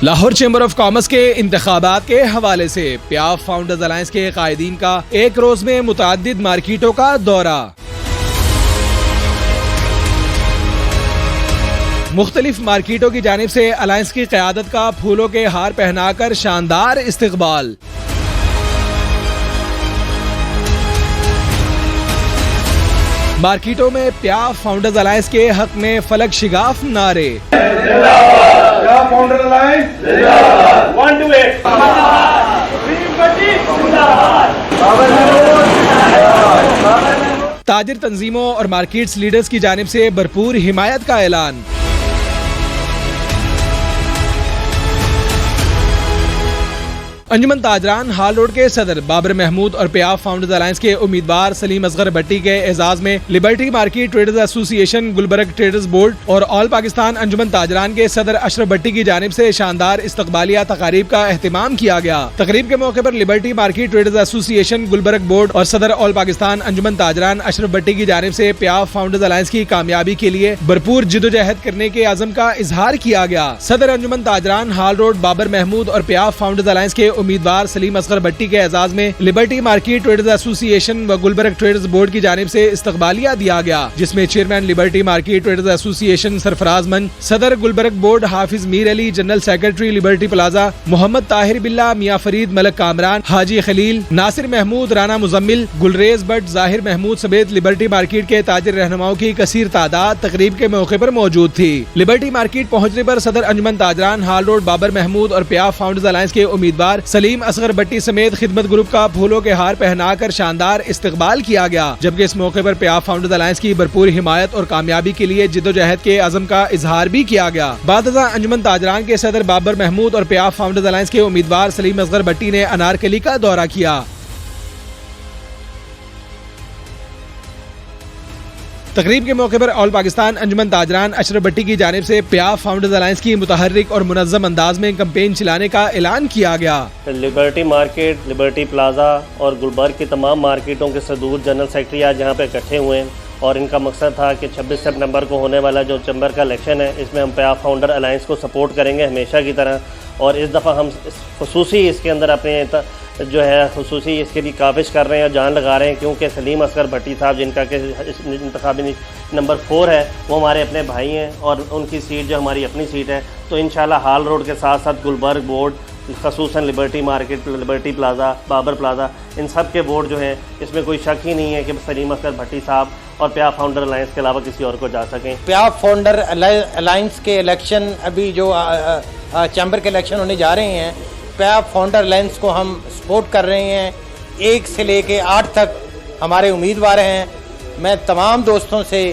Lahore chamber of commerce के इंतखाबात के हवाले से प्याफ फाउंडर्स अलायंस के कायदीन का एक रोज में मुताद्दिद मार्केटों का दौरा। मुख्तलिफ मार्केटों की जानिब से अलायंस की क़यादत का फूलों के हार पहनाकर शानदार इस्तकबाल। मार्केटों में प्याफ फाउंडर्स अलायंस के हक में फलक शिगाफ नारे। ताजिर तंजीमों और मार्केट्स लीडर्स की जानिब से भरपूर हिमायत का ऐलान। अंजुमन ताजरान हाल रोड के सदर बाबर महमूद और प्याफ फाउंडर्स अलायंस के उम्मीदवार सलीम असगर भट्टी के एजाज में Liberty Market traders association, Gulberg traders board और ऑल पाकिस्तान अंजुमन ताजरान के सदर अशरफ भट्टी की जानिब से शानदार इस्तकबालिया तकारीब का एहतमाम किया गया। तकरीब के मौके पर Liberty Market traders association, Gulberg board और सदर ऑल पाकिस्तान अंजुमन ताजरान अशरफ भट्टी की जानिब से प्याफ फाउंडर्स अलायंस की कामयाबी के लिए भरपूर जिदोजहद करने के अज़म का इजहार किया गया। सदर अंजुमन ताजरान हाल रोड बाबर महमूद और प्याफ फाउंडर्स अलायंस के उम्मीदवार सलीम असगर भट्टी के एजाज में लिबर्टी मार्केट ट्रेडर्स एसोसिएशन व गुलबर्ग ट्रेडर्स बोर्ड की जानिब से इस्तकबालिया दिया गया, जिसमें chairman Liberty Market traders Association Sarfaraz मंच, सदर Gulberg board Hafiz Mir Ali, general secretary Liberty Plaza Mohammad Tahir Billa, Mian Farid, Malak Kamran, हाजी खलील, नासिर महमूद, राना मुजम्मिल, गुलरेज भट्ट, जाहिर महमूद समेत लिबर्टी मार्केट के ताजिर रहनुमाओं की कसीर तादाद तकरीब के मौके पर मौजूद थी। लिबर्टी मार्केट पहुंचने पर सदर अंजुमन ताजरान हाल रोड बाबर महमूद और प्याफ फाउंडर्स अलायंस के उम्मीदवार सलीम असगर भट्टी समेत खिदमत ग्रुप का फूलों के हार पहनाकर शानदार इस्तकबाल किया गया, जबकि इस मौके पर प्याफ फाउंडर्स अलायंस की भरपूर हिमायत और कामयाबी के लिए जिद्दोजहद के अज़म का इजहार भी किया गया। बादजा अंजुमन ताजरान के सदर बाबर महमूद और प्याफ फाउंडर्स अलायंस के उम्मीदवार सलीम असगर भट्टी ने अनारकली का दौरा किया। तकरीब के मौके पर ऑल पाकिस्तान अंजुमन ताजरान अशरफ भट्टी की जानिब से प्याफ फाउंडर्स अलायंस की मुतहर्रिक और मुनज़्ज़म अंदाज में कैंपेन चलाने का ऐलान किया गया। लिबर्टी मार्केट, लिबर्टी प्लाजा और गुलबर्ग की तमाम मार्केटों के सदूर जनरल सेक्रेटरी आज यहाँ पे इकट्ठे हुए हैं और इनका मकसद था कि 26 सितंबर को होने वाला जो चैम्बर का इलेक्शन है, इसमें हम प्याफ फाउंडर अलायंस को सपोर्ट करेंगे हमेशा की तरह, और इस दफ़ा हम खुसूसी इसके अंदर अपने जो है खुसूसी इसके लिए काविश कर रहे हैं और जान लगा रहे हैं, क्योंकि सलीम असगर भट्टी साहब जिनका के इंतखाबी नंबर 4 है, वो हमारे अपने भाई हैं और उनकी सीट जो हमारी अपनी सीट है, तो इंशाल्लाह हाल रोड के साथ साथ गुलबर्ग बोर्ड, खसूसन Liberty Market, Liberty Plaza, Babar Plaza, इन सब के बोर्ड जो हैं, इसमें कोई शक ही नहीं है कि सलीम असगर भट्टी साहब और प्याफ फाउंडर अलायंस के अलावा किसी और को जा सकें। प्याफ फाउंडर अलायंस के इलेक्शन अभी जो चैम्बर के इलेक्शन होने जा रहे हैं, प्याफ फाउंडर अलायंस को हम सपोर्ट कर रहे हैं। 1 से लेके 8 तक हमारे उम्मीदवार हैं। मैं तमाम दोस्तों से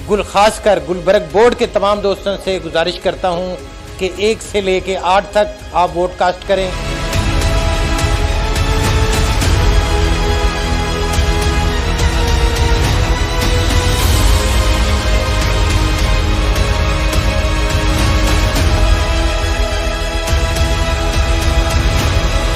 खासकर गुलबर्ग बोर्ड के तमाम दोस्तों से गुजारिश करता हूं कि 1 से लेके 8 तक आप वोट कास्ट करें।